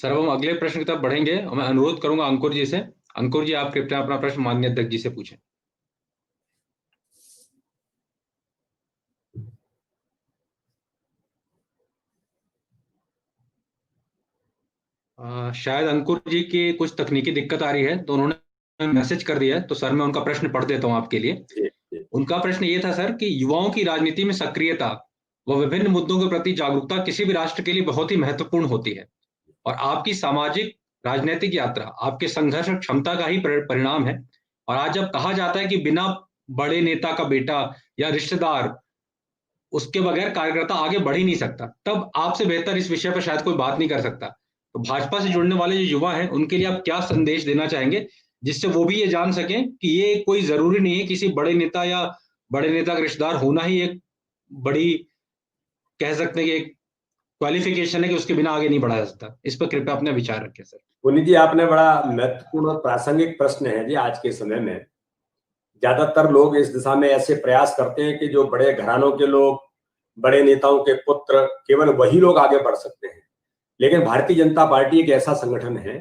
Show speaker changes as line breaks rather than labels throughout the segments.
Sir अब हम अगले प्रश्न की तरफ बढ़ेंगे और मैं अनुरोध करूंगा अंकुर जी से। अंकुर जी, आप कृपया अपना प्रश्न माननीय अध्यक्ष जी से पूछें। शायद अंकुर जी की कुछ तकनीकी दिक्कत आ रही है, तो उन्होंने मैसेज कर दिया है। तो सर मैं उनका प्रश्न पढ़ देता हूं आपके लिए।
जी, जी।
उनका प्रश्न ये था सर कि युवाओं की राजनीति में सक्रियता व विभिन्न मुद्दों के प्रति जागरूकता किसी भी राष्ट्र के लिए बहुत ही महत्वपूर्ण होती है, और आपकी सामाजिक राजनीतिक यात्रा आपके संघर्ष और क्षमता का ही परिणाम है। और आज जब कहा जाता है कि बिना बड़े नेता का बेटा या रिश्तेदार, उसके बगैर कार्यकर्ता आगे बढ़ ही नहीं सकता, तब आपसे बेहतर इस विषय पर शायद कोई बात नहीं कर सकता। तो भाजपा से जुड़ने वाले जो युवा हैं उनके लिए आप क्या संदेश देना चाहेंगे, जिससे वो भी ये जान सकें कि ये कोई जरूरी नहीं है किसी बड़े नेता या बड़े नेता का रिश्तेदार होना ही एक बड़ी, कह सकते हैं कि एक क्वालिफिकेशन है कि उसके बिना आगे नहीं बढ़ा जा सकता। इस पर कृपया अपने विचार रखें सर।
पुनीत जी, आपने बड़ा महत्वपूर्ण और प्रासंगिक प्रश्न है जी। आज के समय में ज्यादातर लोग इस दिशा में ऐसे प्रयास करते हैं कि जो बड़े घरानों के लोग, बड़े नेताओं के पुत्र, केवल वही लोग आगे बढ़ सकते हैं। लेकिन भारतीय जनता पार्टी एक ऐसा संगठन है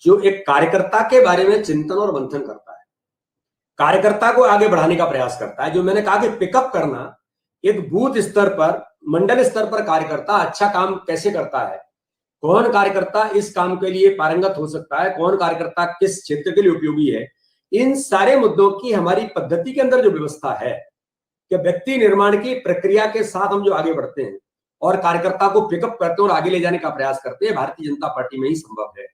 जो एक कार्यकर्ता के बारे में चिंतन और मंथन करता है, कार्यकर्ता को आगे बढ़ाने का प्रयास करता है। जो मैंने कहा कि पिकअप करना, एक बूथ स्तर पर, मंडल स्तर पर कार्यकर्ता अच्छा काम कैसे करता है, कौन कार्यकर्ता इस काम के लिए पारंगत हो सकता है, कौन कार्यकर्ता किस क्षेत्र के लिए उपयोगी है, इन सारे मुद्दों की हमारी पद्धति के अंदर जो व्यवस्था है कि व्यक्ति निर्माण की प्रक्रिया के साथ हम जो आगे बढ़ते हैं और कार्यकर्ता को पिकअप करते हैं और आगे ले जाने का प्रयास करते हैं, भारतीय जनता पार्टी में ही संभव है।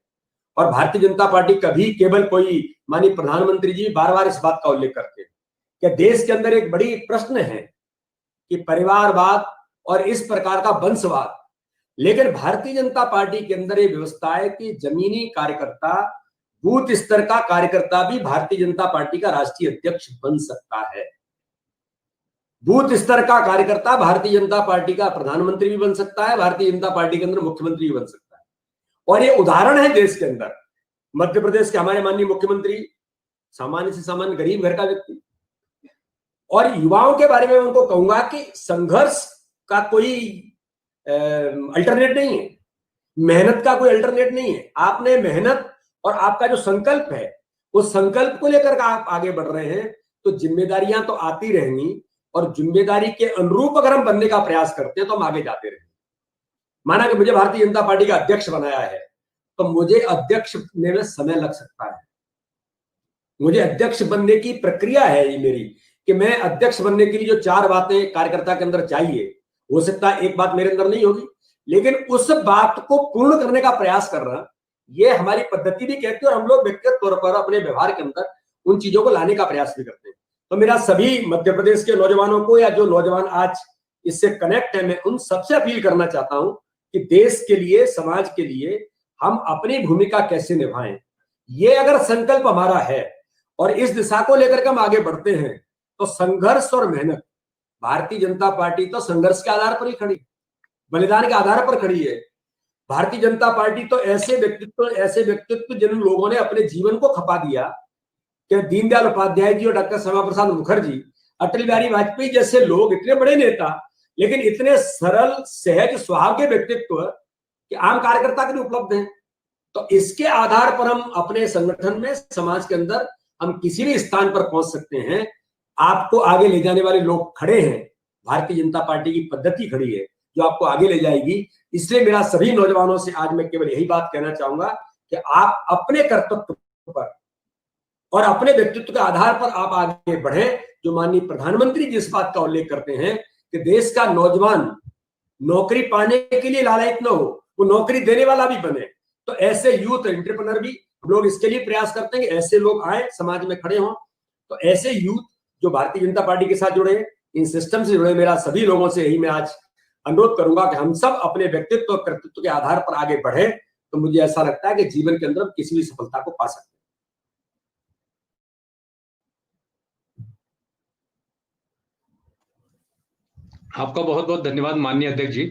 और भारतीय जनता पार्टी कभी केवल कोई, माननीय प्रधानमंत्री जी बार बार इस बात का उल्लेख करते हैं कि देश के अंदर एक बड़ी प्रश्न है कि परिवारवाद और इस प्रकार का वंशवाद, लेकिन भारतीय जनता पार्टी के अंदर ये व्यवस्था है कि जमीनी कार्यकर्ता, बूथ स्तर का कार्यकर्ता भी भारतीय जनता पार्टी का राष्ट्रीय अध्यक्ष बन सकता है। बूथ स्तर का कार्यकर्ता भारतीय जनता पार्टी का प्रधानमंत्री भी बन सकता है, भारतीय जनता पार्टी के अंदर मुख्यमंत्री भी बन सकता है। और ये उदाहरण है देश के अंदर। मध्य प्रदेश के हमारे माननीय मुख्यमंत्री सामान्य से सामान्य गरीब घर का व्यक्ति। और युवाओं के बारे में उनको कहूंगा कि संघर्ष का कोई अल्टरनेट नहीं है, मेहनत का कोई अल्टरनेट नहीं है। आपने मेहनत और आपका जो संकल्प है, उस संकल्प को लेकर के आप आगे बढ़ रहे हैं, तो जिम्मेदारियां तो आती रहेंगी, और जिम्मेदारी के अनुरूप अगर हम बनने का प्रयास करते हैं तो हम आगे जाते रहेंगे। माना कि मुझे भारतीय जनता पार्टी का अध्यक्ष बनाया है, तो मुझे अध्यक्ष बनने में समय लग सकता है। मुझे अध्यक्ष बनने की प्रक्रिया है ये मेरी, कि मैं अध्यक्ष बनने के लिए जो 4 बातें कार्यकर्ता के अंदर चाहिए, हो सकता है एक बात मेरे अंदर नहीं होगी, लेकिन उस बात को पूर्ण करने का प्रयास कर रहा, ये हमारी पद्धति भी कहती है, और हम लोग व्यक्तिगत तौर पर अपने व्यवहार के अंदर उन चीजों को लाने का प्रयास भी करते हैं। तो मेरा सभी मध्य प्रदेश के नौजवानों को, या जो नौजवान आज इससे कनेक्ट है, मैं उन सबसे अपील करना चाहता हूं कि देश के लिए, समाज के लिए हम अपनी भूमिका कैसे निभाएं। ये अगर संकल्प हमारा है और इस दिशा को लेकर के हम आगे बढ़ते हैं, तो संघर्ष और मेहनत, भारतीय जनता पार्टी तो संघर्ष के आधार पर ही खड़ी, बलिदान के आधार पर खड़ी है। भारतीय जनता पार्टी तो ऐसे व्यक्तित्व जिन लोगों ने अपने जीवन को खपा दिया, कि दीनदयाल उपाध्याय जी और डॉक्टर श्यामा प्रसाद मुखर्जी, अटल बिहारी वाजपेयी जैसे लोग, इतने बड़े नेता, लेकिन इतने सरल सहज स्वभाव के व्यक्तित्व कि आम कार्यकर्ता के लिए उपलब्ध हैं। तो इसके आधार पर हम अपने संगठन में, समाज के अंदर हम किसी भी स्थान पर पहुंच सकते हैं। आपको आगे ले जाने वाले लोग खड़े हैं, भारतीय जनता पार्टी की पद्धति खड़ी है जो आपको आगे ले जाएगी। इसलिए मेरा सभी नौजवानों से आज मैं केवल यही बात कहना चाहूंगा कि आप अपने कर्तव्य पर और अपने व्यक्तित्व के आधार पर आप आगे बढ़े। जो माननीय प्रधानमंत्री जिस बात का उल्लेख करते हैं कि देश का नौजवान नौकरी पाने के लिए लालयित न हो, वो नौकरी देने वाला भी बने, तो ऐसे यूथ एंटरप्रेन्योर भी लोग इसके लिए प्रयास करते हैं कि ऐसे लोग आए, समाज में खड़े हों। तो ऐसे यूथ जो भारतीय जनता पार्टी के साथ जुड़े, इन सिस्टम से जुड़े, मेरा सभी लोगों से यही मैं आज अनुरोध करूंगा कि हम सब अपने व्यक्तित्व और कर्तृत्व के आधार पर आगे बढ़े, तो मुझे ऐसा लगता है कि जीवन के अंदर किसी भी सफलता को पा सकते हैं।
आपका बहुत बहुत धन्यवाद माननीय अध्यक्ष जी।